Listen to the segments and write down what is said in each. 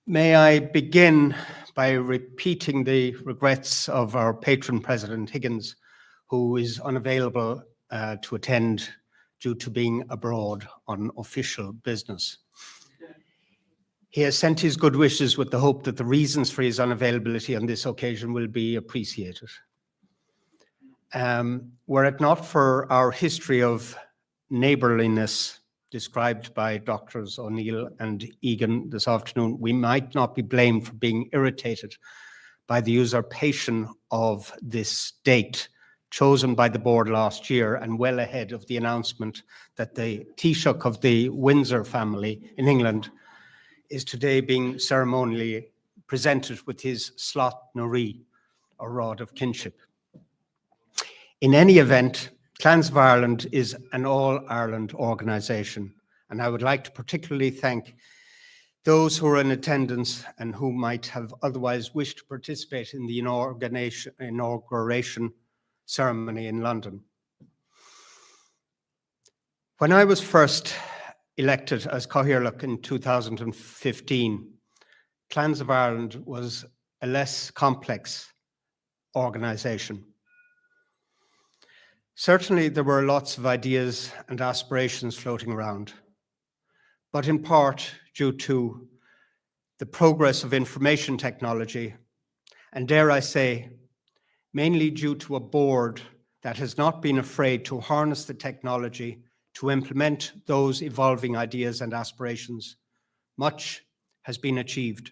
May I begin by repeating the regrets of our patron President Higgins, who is unavailable to attend due to being abroad on official business. He has sent his good wishes with the hope that the reasons for his unavailability on this occasion will be appreciated. Were it not for our history of neighbourliness described by Doctors O'Neill and Egan this afternoon, we might not be blamed for being irritated by the usurpation of this date chosen by the board last year and well ahead of the announcement that the Taoiseach of the Windsor family in England is today being ceremonially presented with his slot nori, or rod of kinship. In any event, Clans of Ireland is an all-Ireland organisation, and I would like to particularly thank those who are in attendance and who might have otherwise wished to participate in the inauguration ceremony in London. When I was first elected as Cathaoirleach in 2015, Clans of Ireland was a less complex organisation. Certainly there were lots of ideas and aspirations floating around, but in part due to the progress of information technology, and dare I say, mainly due to a board that has not been afraid to harness the technology to implement those evolving ideas and aspirations, much has been achieved.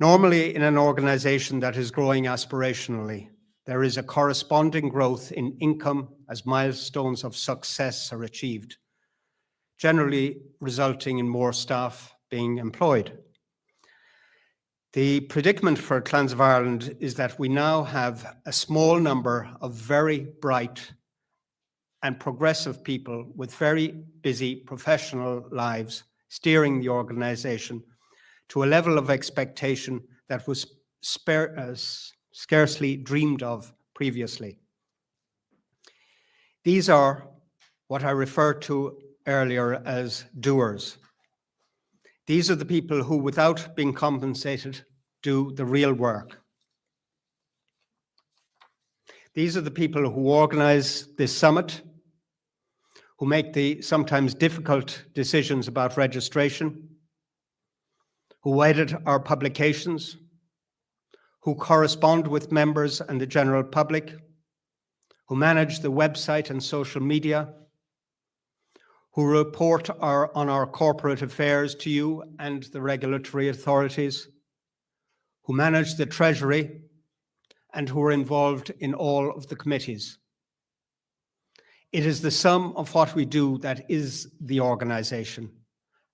Normally, in an organisation that is growing aspirationally, there is a corresponding growth in income as milestones of success are achieved, generally resulting in more staff being employed. The predicament for Clans of Ireland is that we now have a small number of very bright and progressive people with very busy professional lives steering the organisation to a level of expectation that was scarcely dreamed of previously. These are what I referred to earlier as doers. These are the people who, without being compensated, do the real work. These are the people who organize this summit, who make the sometimes difficult decisions about registration, who edit our publications, who correspond with members and the general public, who manage the website and social media, who report on our corporate affairs to you and the regulatory authorities, who manage the Treasury, and who are involved in all of the committees. It is the sum of what we do that is the organisation,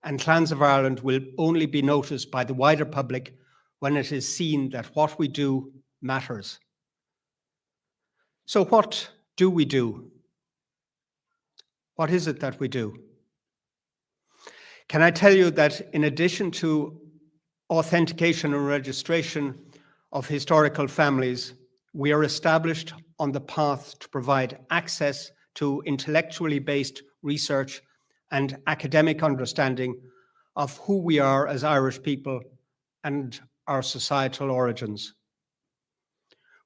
and Clans of Ireland will only be noticed by the wider public when it is seen that what we do matters. So what do we do? What is it that we do? Can I tell you that in addition to authentication and registration of historical families, we are established on the path to provide access to intellectually based research and academic understanding of who we are as Irish people and our societal origins.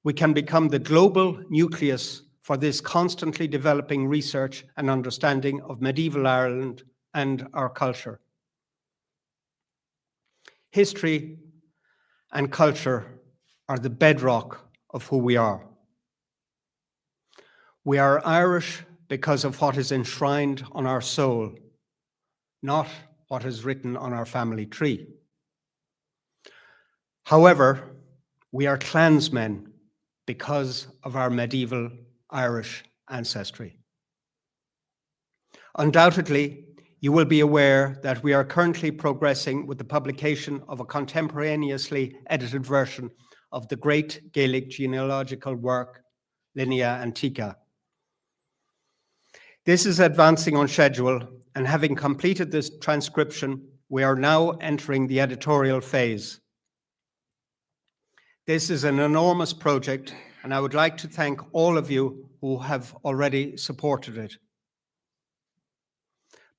We can become the global nucleus for this constantly developing research and understanding of medieval Ireland and our culture. History and culture are the bedrock of who we are. We are Irish because of what is enshrined on our soul, not what is written on our family tree. However, we are clansmen because of our medieval Irish ancestry. Undoubtedly, you will be aware that we are currently progressing with the publication of a contemporaneously edited version of the great Gaelic genealogical work, Linnea Antiqua. This is advancing on schedule, and having completed this transcription, we are now entering the editorial phase. This is an enormous project, and I would like to thank all of you who have already supported it.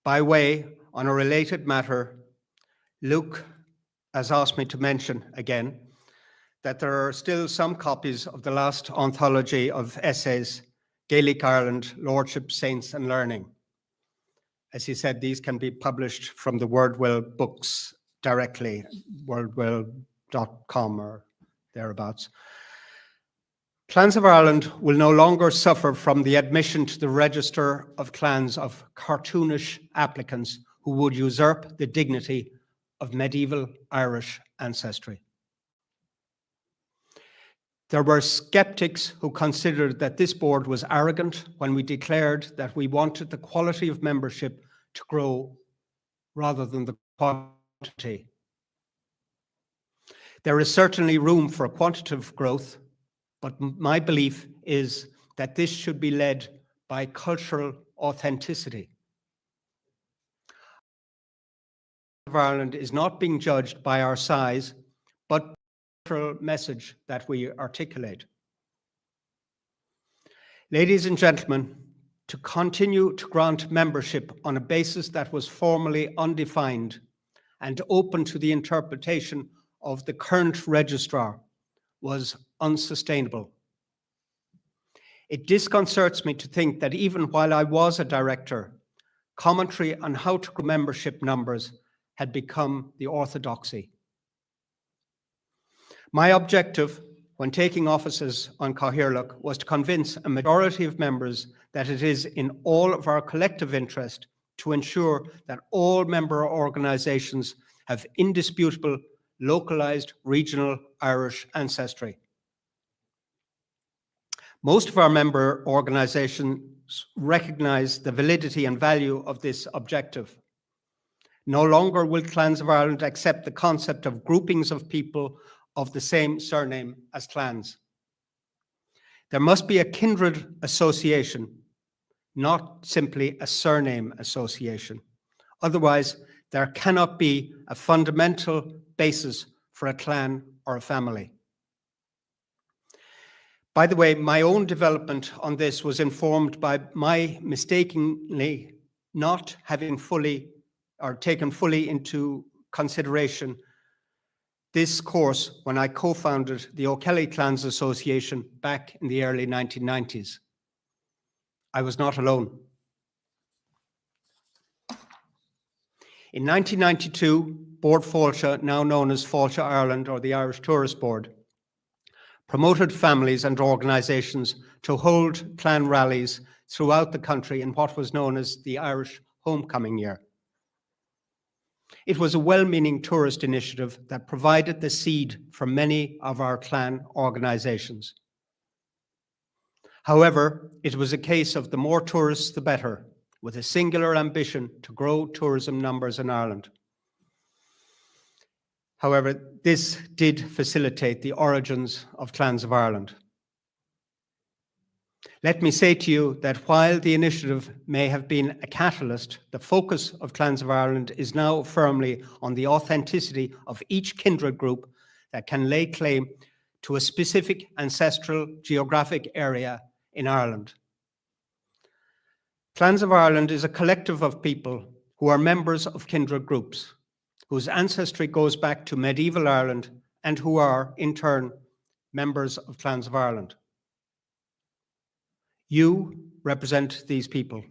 By way, on a related matter, Luke has asked me to mention again that there are still some copies of the last anthology of essays, Gaelic Ireland, Lordship, Saints and Learning. As he said, these can be published from the Wordwell books directly, wordwell.com or thereabouts. Clans of Ireland will no longer suffer from the admission to the register of clans of cartoonish applicants who would usurp the dignity of medieval Irish ancestry. There were skeptics who considered that this board was arrogant when we declared that we wanted the quality of membership to grow rather than the quantity. There is certainly room for quantitative growth, but my belief is that this should be led by cultural authenticity. Ireland is not being judged by our size, but message that we articulate. Ladies and gentlemen, to continue to grant membership on a basis that was formally undefined and open to the interpretation of the current registrar was unsustainable. It disconcerts me to think that even while I was a director, commentary on how to grow membership numbers had become the orthodoxy. My objective when taking offices on Cathaoirleach was to convince a majority of members that it is in all of our collective interest to ensure that all member organisations have indisputable, localised, regional Irish ancestry. Most of our member organisations recognise the validity and value of this objective. No longer will Clans of Ireland accept the concept of groupings of people of the same surname as clans. There must be a kindred association, not simply a surname association. Otherwise, there cannot be a fundamental basis for a clan or a family. By the way, my own development on this was informed by my mistakenly not having fully or taken fully into consideration this course when I co-founded the Ó Ceallaigh Clans Association back in the early 1990s. I was not alone. In 1992, Board Fáilte, now known as Fáilte Ireland or the Irish Tourist Board, promoted families and organisations to hold clan rallies throughout the country in what was known as the Irish Homecoming Year. It was a well-meaning tourist initiative that provided the seed for many of our clan organisations. However, it was a case of the more tourists, the better, with a singular ambition to grow tourism numbers in Ireland. However, this did facilitate the origins of Clans of Ireland. Let me say to you that while the initiative may have been a catalyst, the focus of Clans of Ireland is now firmly on the authenticity of each kindred group that can lay claim to a specific ancestral geographic area in Ireland. Clans of Ireland is a collective of people who are members of kindred groups, whose ancestry goes back to medieval Ireland and who are, in turn, members of Clans of Ireland. You represent these people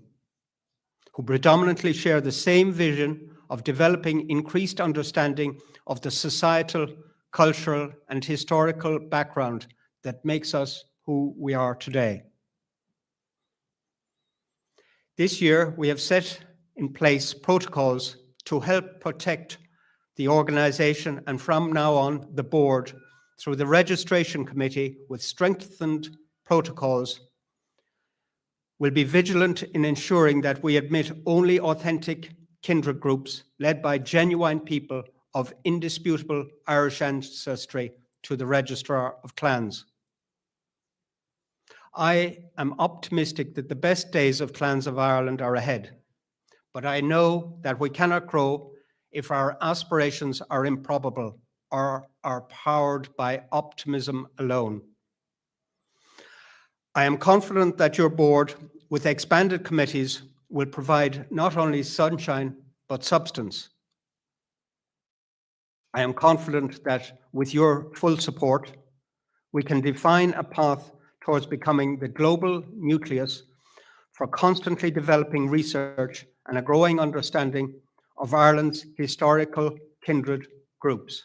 who predominantly share the same vision of developing increased understanding of the societal, cultural, and historical background that makes us who we are today. This year, we have set in place protocols to help protect the organisation and from now on the board through the registration committee with strengthened protocols. We'll be vigilant in ensuring that we admit only authentic kindred groups led by genuine people of indisputable Irish ancestry to the Registrar of Clans. I am optimistic that the best days of Clans of Ireland are ahead, but I know that we cannot grow if our aspirations are improbable or are powered by optimism alone. I am confident that your board, with expanded committees, will provide not only sunshine, but substance. I am confident that with your full support, we can define a path towards becoming the global nucleus for constantly developing research and a growing understanding of Ireland's historical kindred groups.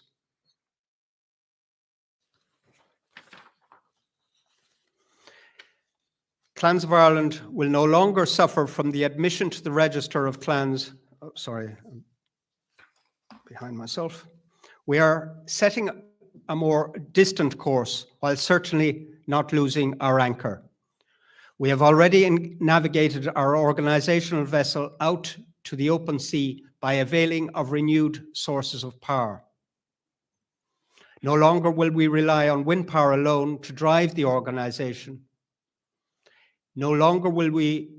Clans of Ireland will no longer suffer from the admission to the register of clans. Oh, sorry, I'm behind myself. We are setting a more distant course while certainly not losing our anchor. We have already navigated our organizational vessel out to the open sea by availing of renewed sources of power. No longer will we rely on wind power alone to drive the organization. No longer will we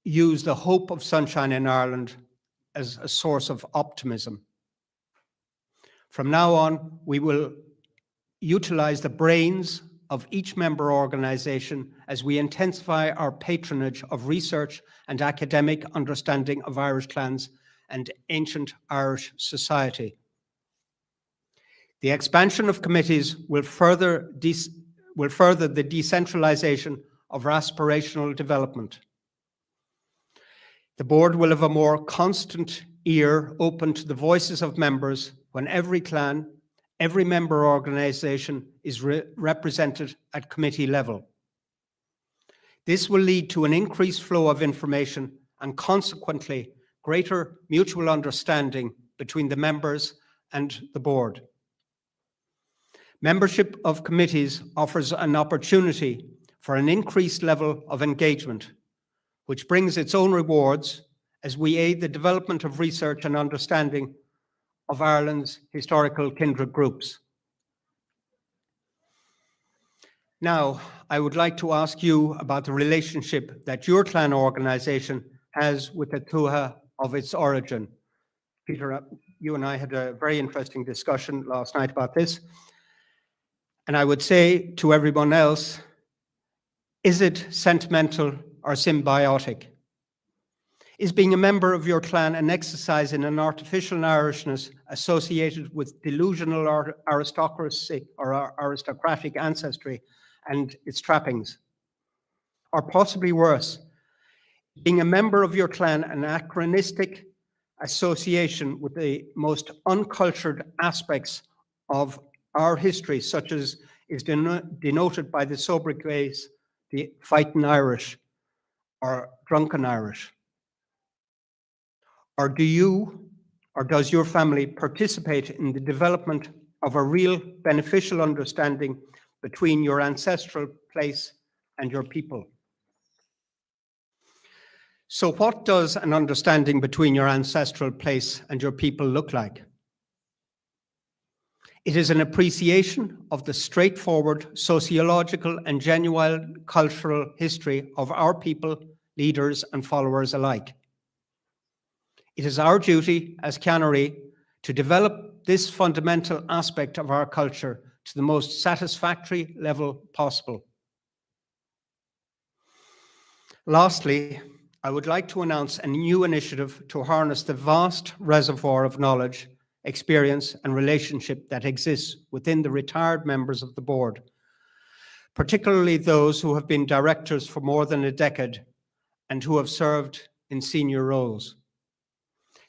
use the hope of sunshine in Ireland as a source of optimism. From now on, we will utilize the brains of each member organization as we intensify our patronage of research and academic understanding of Irish clans and ancient Irish society. The expansion of committees will further the decentralization of aspirational development. The board will have a more constant ear open to the voices of members when every clan, every member organization is represented at committee level. This will lead to an increased flow of information and consequently greater mutual understanding between the members and the board. Membership of committees offers an opportunity for an increased level of engagement, which brings its own rewards as we aid the development of research and understanding of Ireland's historical kindred groups. Now, I would like to ask you about the relationship that your clan organisation has with the Tuatha of its origin. Peter, you and I had a very interesting discussion last night about this. And I would say to everyone else, is it sentimental or symbiotic? Is being a member of your clan an exercise in an artificial Irishness associated with delusional aristocracy or aristocratic ancestry and its trappings? Or possibly worse, being a member of your clan an anachronistic association with the most uncultured aspects of our history, such as is denoted by the sobriquets, the fighting Irish or drunken Irish? Or do you, or does your family participate in the development of a real beneficial understanding between your ancestral place and your people? So what does an understanding between your ancestral place and your people look like? It is an appreciation of the straightforward sociological and genuine cultural history of our people, leaders and followers alike. It is our duty as Ceannaire to develop this fundamental aspect of our culture to the most satisfactory level possible. Lastly, I would like to announce a new initiative to harness the vast reservoir of knowledge, experience and relationship that exists within the retired members of the board, particularly those who have been directors for more than a decade and who have served in senior roles.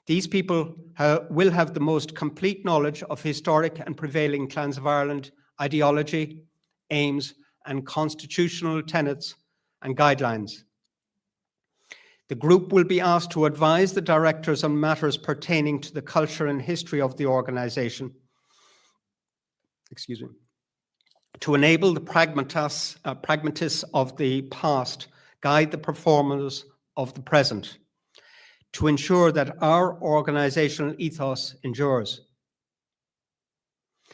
These people will have the most complete knowledge of historic and prevailing Clans of Ireland ideology, aims, and constitutional tenets and guidelines. The group will be asked to advise the directors on matters pertaining to the culture and history of the organisation, to enable the pragmatists of the past guide the performers of the present, to ensure that our organizational ethos endures.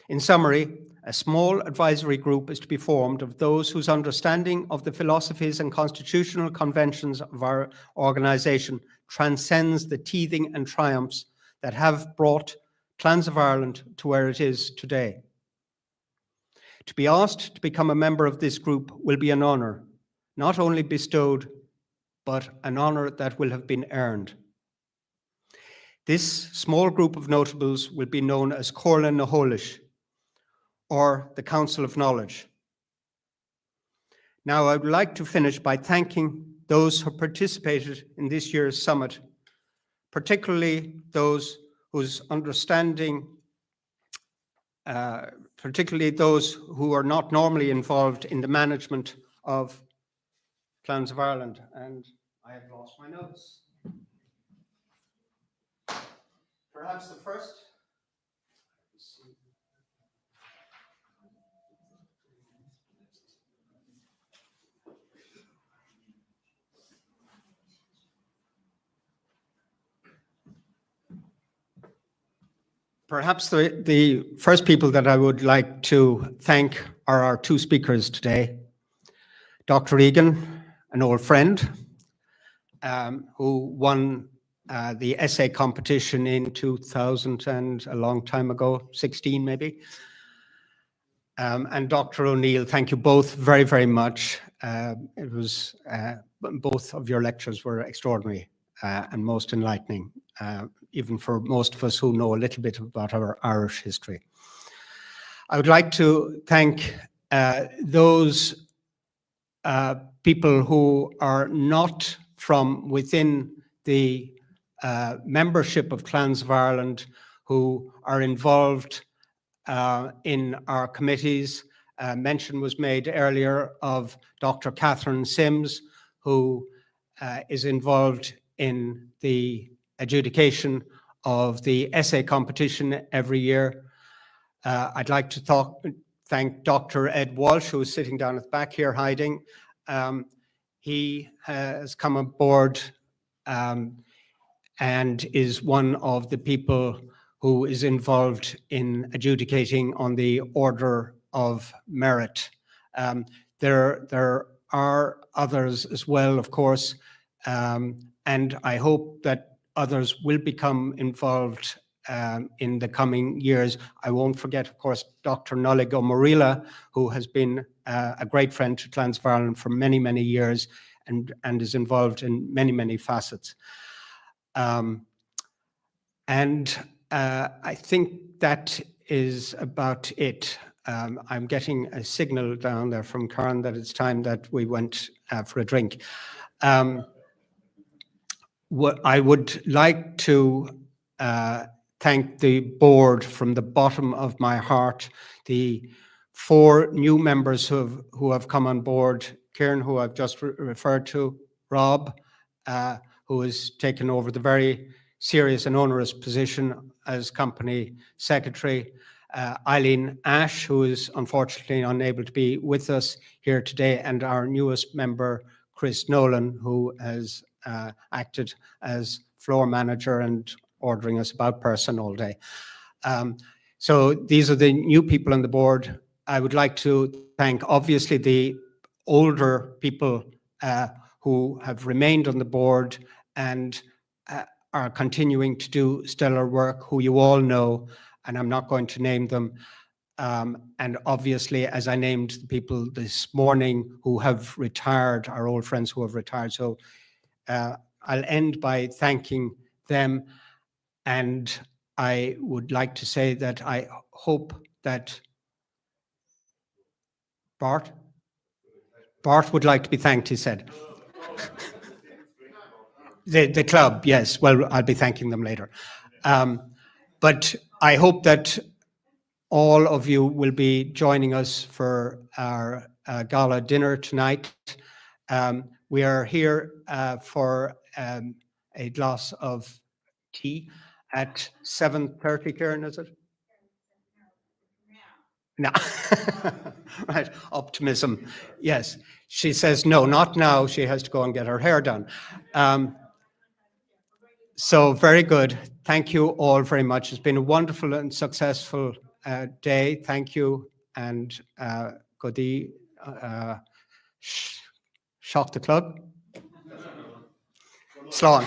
In summary, a small advisory group is to be formed of those whose understanding of the philosophies and constitutional conventions of our organization transcends the teething and triumphs that have brought Clans of Ireland to where it is today. To be asked to become a member of this group will be an honor, not only bestowed, but an honor that will have been earned. This small group of notables will be known as Comhairle na hOillis, or the Council of Knowledge. Now, I would like to finish by thanking those who participated in this year's summit, particularly those whose understanding, particularly those who are not normally involved in the management of Clans of Ireland. And I have lost my notes. Perhaps the first. Perhaps the first people that I would like to thank are our two speakers today. Dr. Egan, an old friend, who won the essay competition in 2000 and a long time ago, 16 maybe. And Dr. O'Neill, thank you both very, very much. It was, both of your lectures were extraordinary and most enlightening, even for most of us who know a little bit about our Irish history. I would like to thank those people who are not from within the membership of Clans of Ireland, who are involved in our committees. Mention was made earlier of Dr. Catherine Sims, who is involved in the adjudication of the essay competition every year. I'd like to thank Dr. Ed Walsh, who is sitting down at the back here hiding. He has come aboard and is one of the people who is involved in adjudicating on the Order of Merit. There are others as well, of course, and I hope that others will become involved in the coming years. I won't forget, of course, Dr. Nollaig Ó Morila, who has been a great friend to Clans of Ireland for many, many years and is involved in many, many facets. I think that is about it. I'm getting a signal down there from Karen that it's time that we went for a drink. What I would like to thank the board from the bottom of my heart, the 4 new members who have come on board, Kieran, who I've just referred to, Rob, who has taken over the very serious and onerous position as company secretary, Eileen Ash, who is unfortunately unable to be with us here today, and our newest member, Chris Nolan, who has acted as floor manager and ordering us about person all day. So these are the new people on the board. I would like to thank, obviously, the older people who have remained on the board and are continuing to do stellar work, who you all know, and I'm not going to name them. And obviously, as I named the people this morning who have retired, our old friends who have retired. So I'll end by thanking them. And I would like to say that I hope that Bart would like to be thanked, he said. The club, yes. Well, I'll be thanking them later. But I hope that all of you will be joining us for our gala dinner tonight. We are here for a glass of tea at 7:30, Kieran, is it? No. Right, optimism. Yes. She says, no, not now. She has to go and get her hair done. So very good. Thank you all very much. It's been a wonderful and successful day. Thank you. And Godi, shock the club. Slán.